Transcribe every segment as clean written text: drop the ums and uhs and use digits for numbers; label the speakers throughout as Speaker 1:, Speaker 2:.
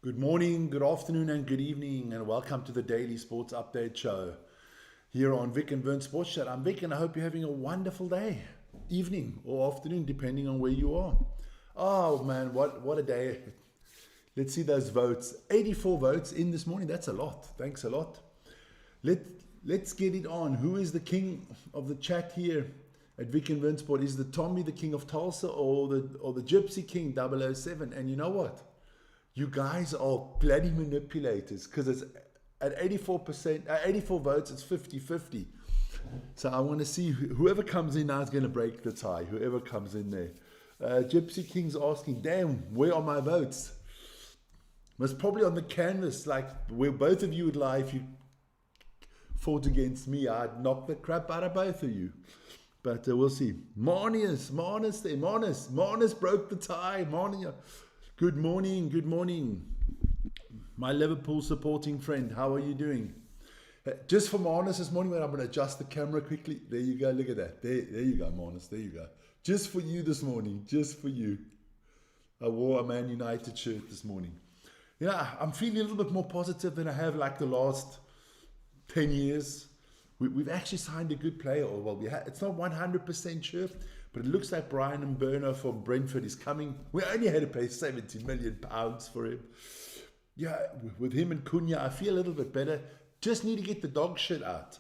Speaker 1: Good morning, good afternoon, and good evening, and welcome to the Daily Sports Update Show here on Vic and Vern Sports Chat. I'm Vic, and I hope you're having a wonderful day, evening, or afternoon, depending on where you are. Oh man, what a day! Let's see those votes. 84 votes in this morning. That's a lot. Thanks a lot. Let's get it on. Who is the king of the chat here at Vic and Vern Sport? Is the Tommy the king of Tulsa or the Gypsy King 007? And you know what? You guys are bloody manipulators, because it's at 84%, 84 votes, it's 50-50. So I want to see whoever comes in now is going to break the tie, whoever comes in there. Gypsy King's asking, damn, where are my votes? Most probably on the canvas, like where both of you would lie if you fought against me. I'd knock the crap out of both of you. But we'll see. Marnius broke the tie. Marnius. Good morning, my Liverpool supporting friend. How are you doing? Just for Marnus this morning, when I'm going to adjust the camera quickly. There you go, look at that. There you go, Marnus, there you go. Just for you this morning, just for you. I wore a Man United shirt this morning. You know, I'm feeling a little bit more positive than I have like the last 10 years. We've actually signed a good player. Or well, it's not 100% sure, but it looks like Brian Mburno from Brentford is coming. We only had to pay £70 million for him. Yeah, with him and Cunha, I feel a little bit better. Just need to get the dog shit out.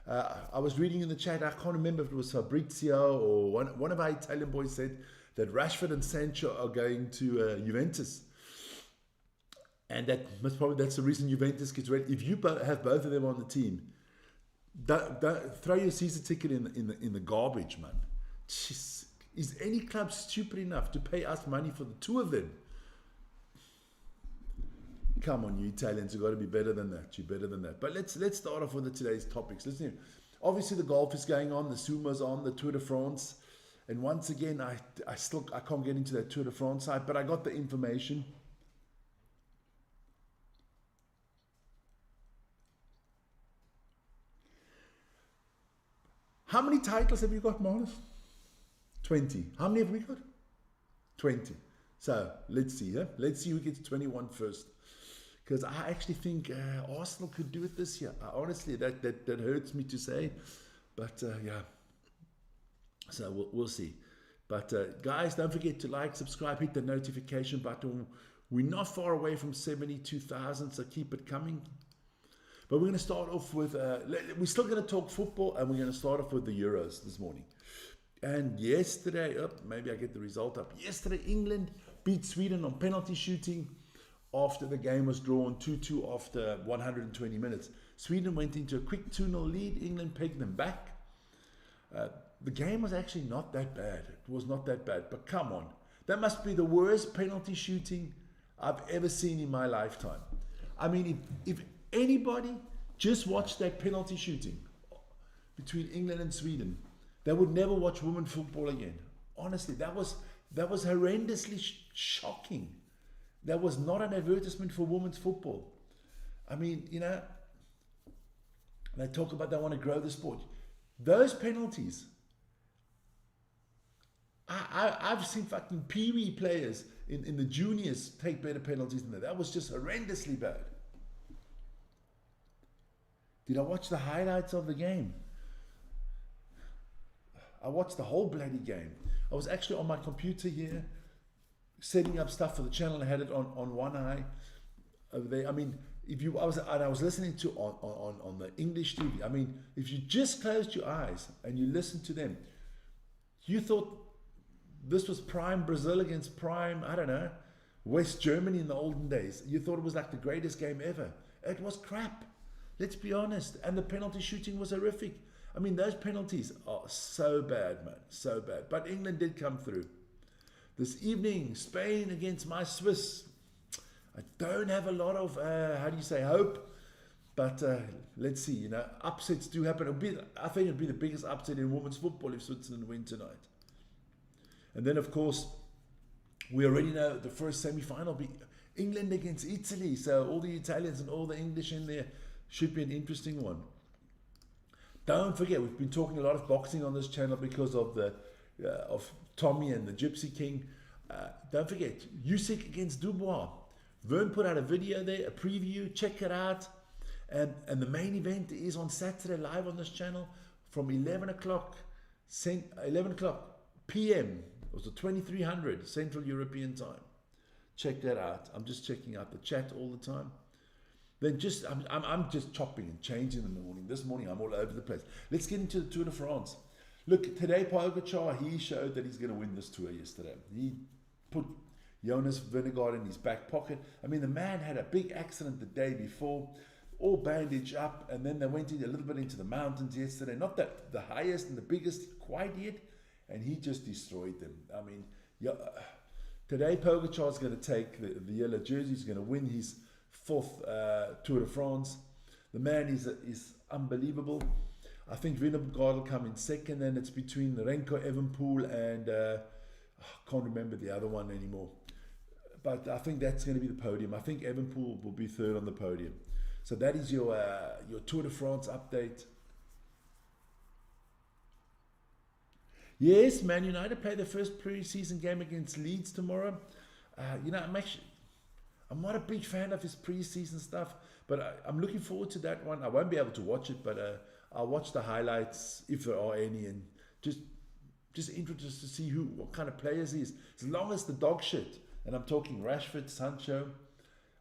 Speaker 1: I was reading in the chat, I can't remember if it was Fabrizio or one of our Italian boys said that Rashford and Sancho are going to Juventus. And that's the reason Juventus gets ready. If you have both of them on the team, don't throw your season ticket in the garbage, man. Jeez. Is any club stupid enough to pay us money for the two of them? Come on, you Italians, you've got to be better than that. You're better than that. But let's start off with today's topics. Listen here. Obviously, the golf is going on, the Sumo's on, the Tour de France. And once again, I can't get into that Tour de France side, but I got the information. How many titles have you got, Marnus? 20. How many have we got? 20. So let's see. Yeah? Let's see who gets 21 first. Because I actually think Arsenal could do it this year. Honestly, that hurts me to say. But yeah. So we'll see. But guys, don't forget to like, subscribe, hit the notification button. We're not far away from 72,000, so keep it coming. But we're going to start off with, we're still going to talk football, and we're going to start off with the Euros this morning. And yesterday, maybe I get the result up. Yesterday, England beat Sweden on penalty shooting after the game was drawn 2-2 after 120 minutes. Sweden went into a quick 2-0 lead. England pegged them back. The game was actually not that bad. It was not that bad. But come on. That must be the worst penalty shooting I've ever seen in my lifetime. I mean, if anybody just watched that penalty shooting between England and Sweden, they would never watch women's football again. Honestly, that was horrendously shocking. That was not an advertisement for women's football. I mean, you know, they talk about they want to grow the sport. Those penalties, I've seen fucking pee-wee players in the juniors take better penalties than that. That was just horrendously bad. Did I watch the highlights of the game? I watched the whole bloody game. I was actually on my computer here, setting up stuff for the channel. I had it on one eye over there. I mean, I was listening to on the English TV. I mean, if you just closed your eyes and you listened to them, you thought this was prime Brazil against prime, I don't know, West Germany in the olden days. You thought it was like the greatest game ever. It was crap. Let's be honest. And the penalty shooting was horrific. I mean, those penalties are so bad, man. So bad. But England did come through. This evening, Spain against my Swiss. I don't have a lot of, hope. But let's see, you know, upsets do happen. I think it'll be the biggest upset in women's football if Switzerland win tonight. And then, of course, we already know the first semi-final will be England against Italy. So all the Italians and all the English in there should be an interesting one. Don't forget, we've been talking a lot of boxing on this channel because of Tommy and the Gypsy King. Don't forget, Usyk against Dubois. Vern put out a video there, a preview. Check it out. And the main event is on Saturday live on this channel from 11 o'clock p.m. It was the 2300 Central European time. Check that out. I'm just checking out the chat all the time. Then I'm just chopping and changing in the morning. This morning I'm all over the place. Let's get into the Tour de France. Look, today Pogacar, he showed that he's going to win this tour yesterday. He put Jonas Vingegaard in his back pocket. I mean, the man had a big accident the day before, all bandaged up, and then they went in a little bit into the mountains yesterday. Not that the highest and the biggest quite yet, and he just destroyed them. I mean, today Pogacar is going to take the yellow jersey. He's going to win his fourth Tour de France. The man is unbelievable. I think Vingegaard will come in second, and it's between Remco Evenepoel and I can't remember the other one anymore. But I think that's going to be the podium. I think Evenepoel will be third on the podium. So that is your Tour de France update. Yes, Man United play their first pre-season game against Leeds tomorrow. I'm not a big fan of his pre-season stuff, but I'm looking forward to that one. I won't be able to watch it, but I'll watch the highlights if there are any, and just interested to see what kind of players he is. As long as the dog shit, and I'm talking Rashford, Sancho.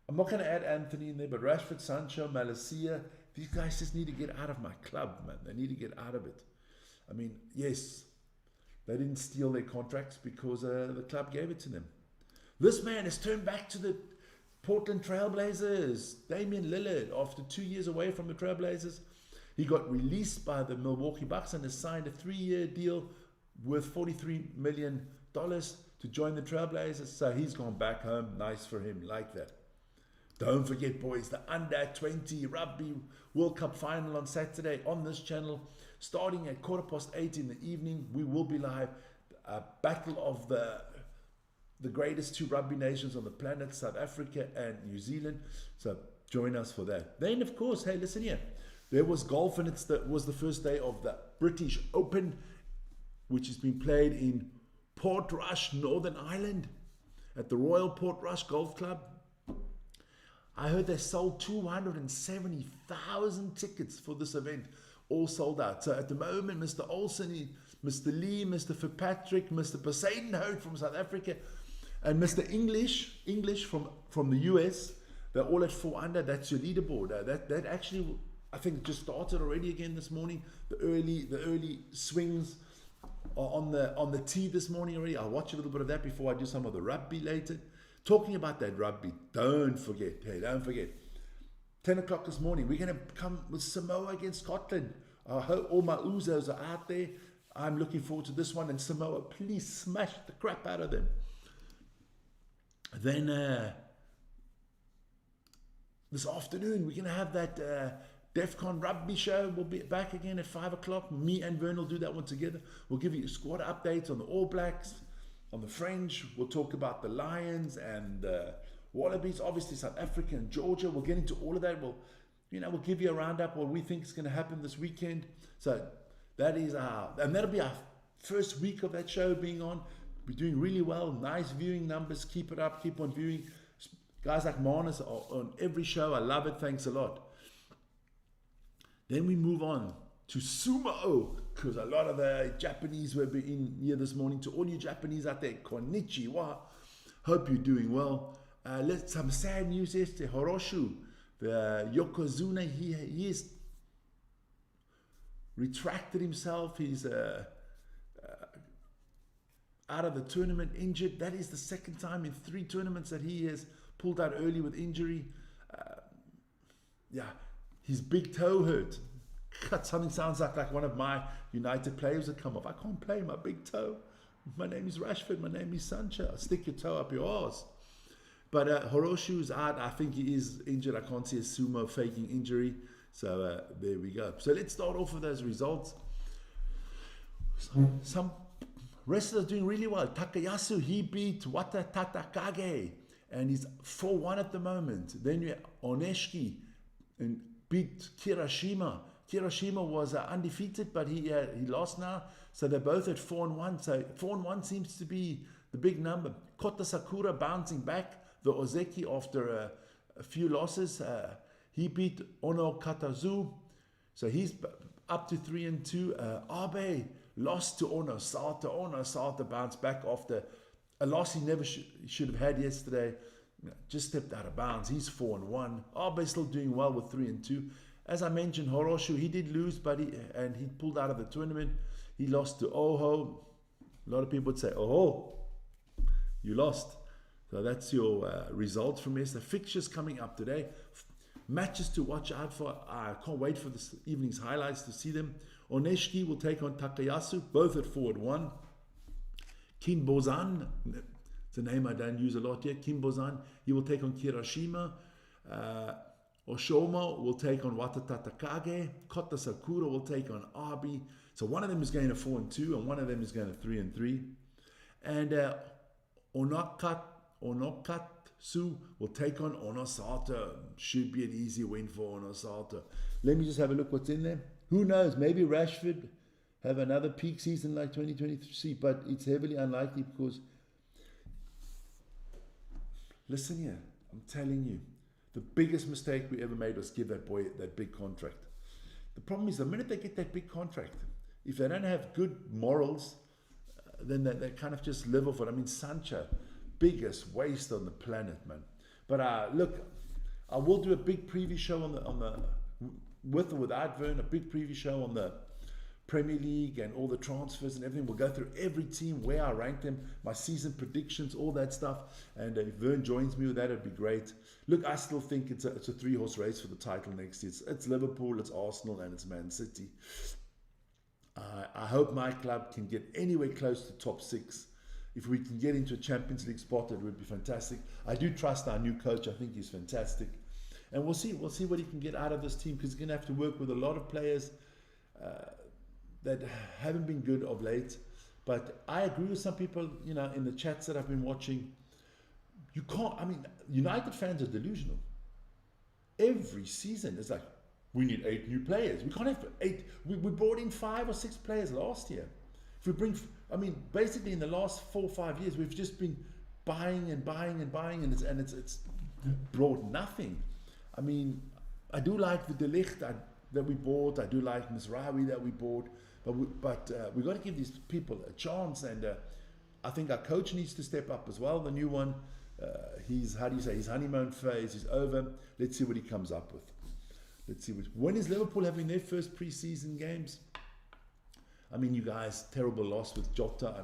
Speaker 1: I'm not going to add Anthony in there, but Rashford, Sancho, Malacia, these guys just need to get out of my club, man. They need to get out of it. I mean, yes, they didn't steal their contracts because the club gave it to them. This man has turned back to the Portland Trailblazers. Damian Lillard, after 2 years away from the Trailblazers, he got released by the Milwaukee Bucks and has signed a 3-year deal worth $43 million to join the Trailblazers. So he's gone back home. Nice for him, like that. Don't forget, boys, the Under-20 Rugby World Cup final on Saturday on this channel, starting at 8:15 in the evening. We will be live. Battle of the greatest two rugby nations on the planet, South Africa and New Zealand. So join us for that. Then, of course, hey, listen here. There was golf, and it was the first day of the British Open, which has been played in Portrush, Northern Ireland, at the Royal Portrush Golf Club. I heard they sold 270,000 tickets for this event, all sold out. So at the moment, Mr. Olsen, Mr. Lee, Mr. Fitzpatrick, Mr. Poseidon Hout from South Africa, and Mr. English from the US, they're all at 4 under. That's your leaderboard. That actually, I think, just started already again this morning. The early swings are on the tee this morning already. I'll watch a little bit of that before I do some of the rugby later. Talking about that rugby, don't forget, 10 o'clock this morning, we're going to come with Samoa against Scotland. I hope all my Uzos are out there. I'm looking forward to this one. And Samoa, please smash the crap out of them. Then this afternoon, we're going to have that Defcon rugby show. We'll be back again at 5 o'clock. Me and Vern will do that one together. We'll give you squad updates on the All Blacks, on the French. We'll talk about the Lions and Wallabies, obviously South Africa and Georgia. We'll get into all of that. We'll give you a roundup what we think is going to happen this weekend. So that is and that'll be our first week of that show being on. We're doing really well. Nice viewing numbers. Keep it up. Keep on viewing. Guys like Marnus are on every show. I love it. Thanks a lot. Then we move on to Sumo, because a lot of the Japanese were in here this morning. To all you Japanese out there, konnichiwa. Hope you're doing well. Some sad news yesterday. Horoshu, the Yokozuna, he has retracted himself. He's out of the tournament, injured. That is the second time in 3 tournaments that he has pulled out early with injury. His big toe hurt. God, something sounds like one of my United players would come off. I can't play my big toe. My name is Rashford. My name is Sancho. I'll stick your toe up your arse. But Horoshu's out. I think he is injured. I can't see a Sumo faking injury. So there we go. So let's start off with those results. Some wrestlers doing really well. Takayasu, he beat Wata Tatakage, and he's 4-1 at the moment. Then you have Oneshiki and beat Kirashima. Kirashima was undefeated, but he lost now. So they're both at 4-1. So 4-1 seems to be the big number. Kota Sakura bouncing back, the Ozeki after a few losses. He beat Ono Katazu, so he's up to 3-2. Abe lost to Ono Sata. Ono Sata bounced back after a loss he never should have had yesterday. Just stepped out of bounds. He's 4-1. Abe still doing well with 3-2. As I mentioned, Horoshu, he did lose, but he pulled out of the tournament. He lost to Oho. A lot of people would say, "Oh, you lost." So that's your results from yesterday. Fixtures coming up today. Matches to watch out for. I can't wait for this evening's highlights to see them. Oneshiki will take on Takayasu, both at 4-1. Kinbozan, it's a name I don't use a lot yet. Kinbozan, he will take on Kirashima. Oshomo will take on Watata Takage. Kota Sakura will take on Abi. So one of them is going to 4-2 and one of them is going to 3-3. And Onokatsu will take on Onosata. Should be an easy win for Onosata. Let me just have a look what's in there. Who knows? Maybe Rashford have another peak season like 2023, but it's heavily unlikely because, listen here, I'm telling you, the biggest mistake we ever made was give that boy that big contract. The problem is the minute they get that big contract, if they don't have good morals, then they kind of just live off it. I mean, Sancho, biggest waste on the planet, man. But look, I will do a big preview show on the with or without Vern, a big preview show on the Premier League and all the transfers and everything. We'll go through every team, where I rank them, my season predictions, all that stuff. And if Vern joins me with that, it'd be great. Look, I still think it's a 3-horse race for the title next year. It's Liverpool, it's Arsenal, and it's Man City. I hope my club can get anywhere close to top 6. If we can get into a Champions League spot, it would be fantastic. I do trust our new coach. I think he's fantastic. And we'll see what he can get out of this team, because he's going to have to work with a lot of players that haven't been good of late. But I agree with some people, in the chats that I've been watching. You can't, United fans are delusional. Every season it's like, we need 8 new players. We can't have 8. We brought in 5 or 6 players last year. If we bring, basically in the last 4 or 5 years, we've just been buying and buying and buying, and it's brought nothing. I do like the De Ligt that we bought. I do like Mizraoui that we bought. But we got to give these people a chance. And I think our coach needs to step up as well. The new one, his honeymoon phase is over. Let's see what he comes up with. When is Liverpool having their first pre-season games? You guys, terrible loss with Jota.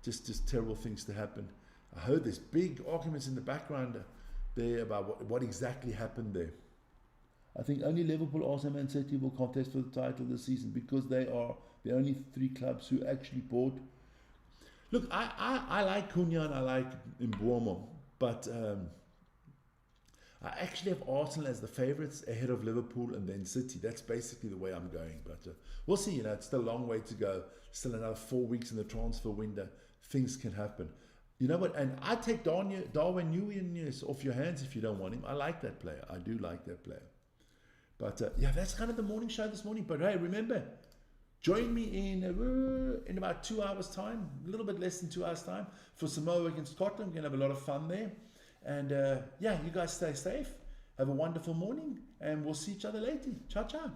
Speaker 1: Just terrible things to happen. I heard there's big arguments in the background there about what exactly happened there. I think only Liverpool, Arsenal, and Man City will contest for the title this season, because they are the only 3 clubs who actually bought. Look, I like Cunha and I like Mbeumo, but I actually have Arsenal as the favourites ahead of Liverpool and then City. That's basically the way I'm going. But we'll see. It's still a long way to go. Still another 4 weeks in the transfer window. Things can happen. You know what? And I take Darwin Núñez off your hands if you don't want him. I like that player. I do like that player. But that's kind of the morning show this morning. But hey, remember, join me in about 2 hours' time, a little bit less than 2 hours' time, for Samoa against Scotland. We're going to have a lot of fun there. And you guys stay safe. Have a wonderful morning, and we'll see each other later. Ciao, ciao.